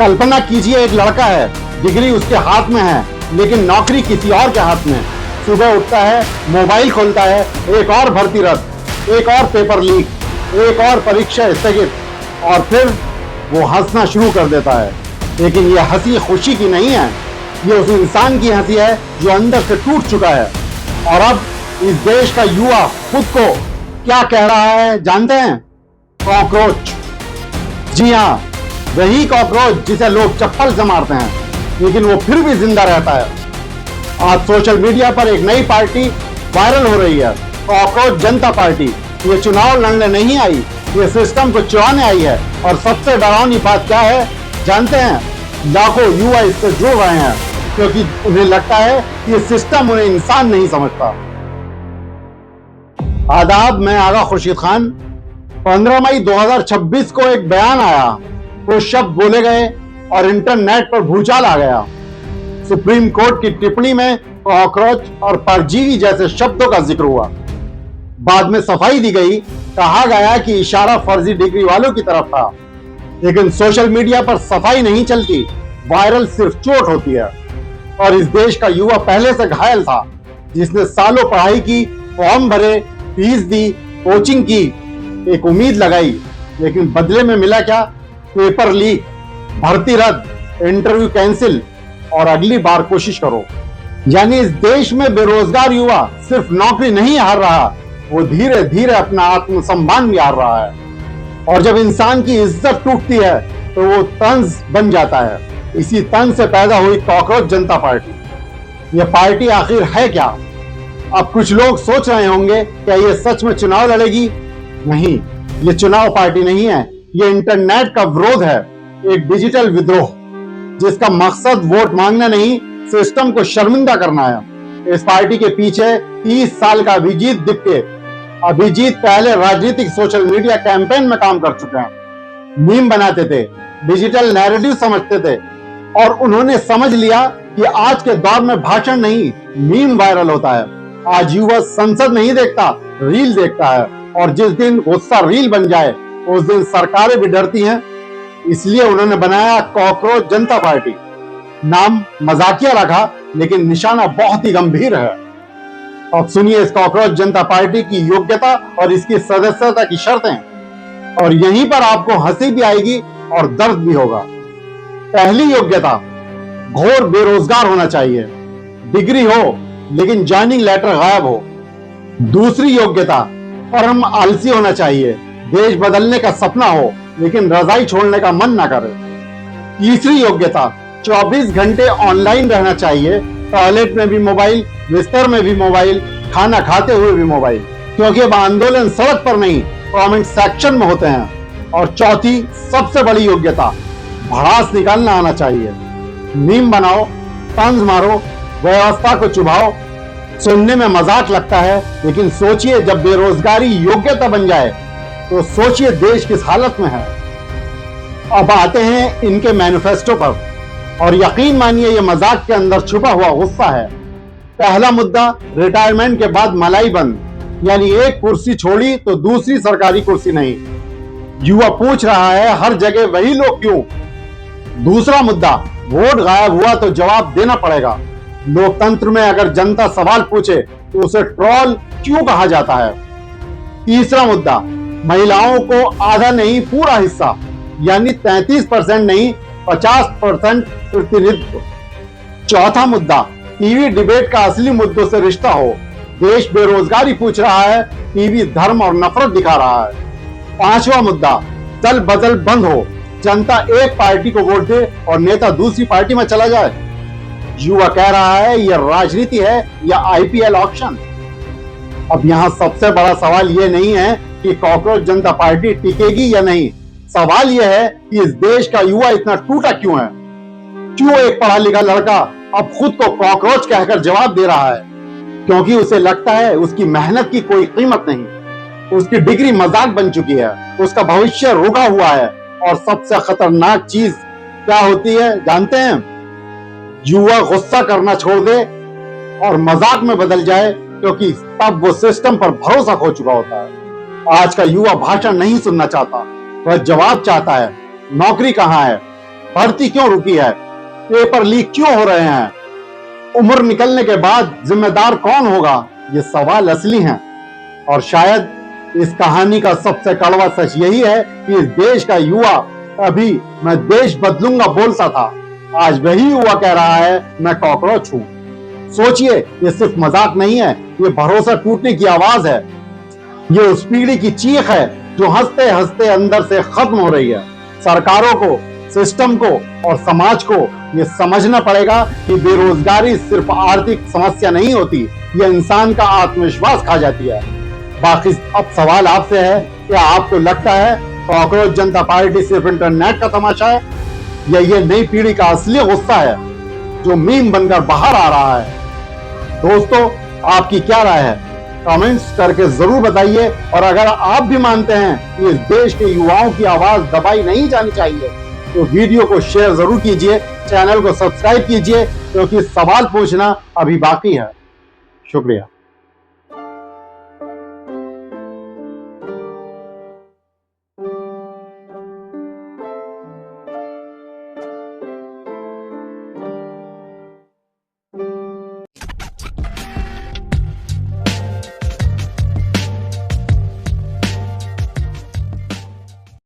कल्पना कीजिए, एक लड़का है, डिग्री उसके हाथ में है, लेकिन नौकरी किसी और के हाथ में। सुबह उठता है, मोबाइल खोलता है, एक और भर्ती रद्द, एक और पेपर लीक, एक और परीक्षा स्थगित, और फिर वो हंसना शुरू कर देता है। लेकिन ये हंसी खुशी की नहीं है, ये उस इंसान की हंसी है जो अंदर से टूट चुका है। और अब इस देश का युवा खुद को क्या कह रहा है जानते हैं? कॉकरोच। जी हाँ, वही कॉकरोच जिसे लोग चप्पल से मारते हैं, लेकिन वो फिर भी जिंदा रहता है। आज सोशल मीडिया पर एक नई पार्टी वायरल हो रही है, कॉकरोच जनता पार्टी। ये चुनाव लड़ने नहीं आई, ये सिस्टम को चुराने आई है। और सबसे डरावनी बात क्या है जानते हैं? लाखों युवा इससे जुड़ रहे हैं, क्योंकि उन्हें लगता है कि ये सिस्टम उन्हें इंसान नहीं समझता। आदाब, मैं आगा खुर्शीद खान। 15 मई 2026 को एक बयान आया, वो शब्द बोले गए और इंटरनेट पर भूचाल आ गया। सुप्रीम कोर्ट की टिप्पणी में कॉकरोच और परजीवी जैसे शब्दों का जिक्र हुआ। बाद में सफाई दी गई, कहा गया कि इशारा फर्जी डिग्री वालों की तरफ था। लेकिन सोशल मीडिया पर सफाई नहीं चलती, वायरल सिर्फ चोट होती है। और इस देश का युवा पहले से घायल था, जिसने सालों पढ़ाई की, फॉर्म भरे, फीस दी, कोचिंग की, एक उम्मीद लगाई, लेकिन बदले में मिला क्या? पेपर लीक, भर्ती रद्द, इंटरव्यू कैंसिल, और अगली बार कोशिश करो। यानी इस देश में बेरोजगार युवा सिर्फ नौकरी नहीं हार रहा, वो धीरे धीरे अपना आत्मसम्मान भी हार रहा है। और जब इंसान की इज्जत टूटती है तो वो तंज बन जाता है। इसी तंज से पैदा हुई कॉकरोच जनता पार्टी। ये पार्टी आखिर है क्या? अब कुछ लोग सोच रहे होंगे, क्या ये सच में चुनाव लड़ेगी? नहीं, ये चुनाव पार्टी नहीं है, ये इंटरनेट का विरोध है, एक डिजिटल विद्रोह, जिसका मकसद वोट मांगना नहीं, सिस्टम को शर्मिंदा करना है। इस पार्टी के पीछे 30 साल का अभिजीत दिप्के। अभिजीत पहले राजनीतिक सोशल मीडिया कैंपेन में काम कर चुके हैं, मीम बनाते थे, डिजिटल नैरेटिव समझते थे, और उन्होंने समझ लिया कि आज के दौर में भाषण नहीं, मीम वायरल होता है। आज युवा संसद नहीं देखता, रील देखता है, और जिस दिन गुस्सा रील बन जाए उस दिन सरकारें भी डरती हैं। इसलिए उन्होंने बनाया कॉकरोच जनता पार्टी। नाम मजाकिया रखा, लेकिन निशाना बहुत ही गंभीर है। अब सुनिए इस कॉकरोच जनता पार्टी की योग्यता और इसकी सदस्यता की शर्तें, और यहीं पर आपको हंसी भी आएगी और दर्द भी होगा। पहली योग्यता, घोर बेरोजगार होना चाहिए, डिग्री हो लेकिन ज्वाइनिंग लेटर गायब हो। दूसरी योग्यता, परम आलसी होना चाहिए, देश बदलने का सपना हो लेकिन रजाई छोड़ने का मन ना करे। तीसरी योग्यता, 24 घंटे ऑनलाइन रहना चाहिए, टॉयलेट में भी मोबाइल, बिस्तर में भी मोबाइल, खाना खाते हुए भी मोबाइल, क्योंकि अब आंदोलन सड़क पर नहीं, कमेंट सेक्शन में होते हैं। और चौथी सबसे बड़ी योग्यता, भड़ास निकालना आना चाहिए। मीम बनाओ, तंज मारो, व्यवस्था को चुभाओ। सुनने में मजाक लगता है, लेकिन सोचिए जब बेरोजगारी योग्यता बन जाए तो सोचिए देश किस हालत में है। अब आते हैं इनके मैनिफेस्टो पर, और यकीन मानिए ये मजाक के अंदर छुपा हुआ गुस्सा है। पहला मुद्दा, रिटायरमेंट के बाद मलाई बंद, यानी एक कुर्सी छोड़ी तो दूसरी सरकारी कुर्सी नहीं। युवा पूछ रहा है हर जगह वही लोग क्यों? दूसरा मुद्दा, वोट गायब हुआ तो जवाब देना पड़ेगा। लोकतंत्र में अगर जनता सवाल पूछे तो उसे ट्रोल क्यों कहा जाता है? तीसरा मुद्दा, महिलाओं को आधा नहीं पूरा हिस्सा, यानी 33% नहीं 50% प्रतिनिधित्व। चौथा मुद्दा, टीवी डिबेट का असली मुद्दों से रिश्ता हो। देश बेरोजगारी पूछ रहा है, टीवी धर्म और नफरत दिखा रहा है। पांचवा मुद्दा, दल बदल बंद हो, जनता एक पार्टी को वोट दे और नेता दूसरी पार्टी में चला जाए। युवा कह रहा है यह राजनीति है या आईपीएल ऑक्शन। अब यहाँ सबसे बड़ा सवाल यह नहीं है कि कॉकरोच जनता पार्टी टिकेगी या नहीं, सवाल यह है कि इस देश का युवा इतना टूटा क्यों है? क्यों एक पढ़ा लिखा लड़का अब खुद को कॉकरोच कहकर जवाब दे रहा है? क्योंकि उसे लगता है उसकी मेहनत की कोई कीमत नहीं, उसकी डिग्री मजाक बन चुकी है, उसका भविष्य रुका हुआ है। और सबसे खतरनाक चीज क्या होती है जानते हैं? युवा गुस्सा करना छोड़ दे और मजाक में बदल जाए, क्योंकि तब वो सिस्टम पर भरोसा खो चुका होता है। आज का युवा भाषण नहीं सुनना चाहता, वह जवाब चाहता है। नौकरी कहाँ है, भर्ती क्यों रुकी है, पेपर लीक क्यों हो रहे हैं, उम्र निकलने के बाद जिम्मेदार कौन होगा, ये सवाल असली हैं। और शायद इस कहानी का सबसे कड़वा सच यही है कि इस देश का युवा अभी मैं देश बदलूंगा बोलता था, आज वही युवा कह रहा है मैं कॉकरोच हूं। सोचिए, ये सिर्फ मजाक नहीं है, ये भरोसा टूटने की आवाज है। ये उस पीढ़ी की चीख है जो हंसते हंसते अंदर से खत्म हो रही है। सरकारों को, सिस्टम को और समाज को ये समझना पड़ेगा कि बेरोजगारी सिर्फ आर्थिक समस्या नहीं होती, ये इंसान का आत्मविश्वास खा जाती है। बाकी अब सवाल आपसे है, क्या आपको लगता है कॉकरोच जनता पार्टी सिर्फ इंटरनेट का तमाशा है, या ये नई पीढ़ी का असली गुस्सा है जो मीम बनकर बाहर आ रहा है? दोस्तों, आपकी क्या राय है? कमेंट्स करके जरूर बताइए। और अगर आप भी मानते हैं कि इस देश के युवाओं की आवाज दबाई नहीं जानी चाहिए तो वीडियो को शेयर जरूर कीजिए, चैनल को सब्सक्राइब कीजिए, क्योंकि सवाल पूछना अभी बाकी है। शुक्रिया।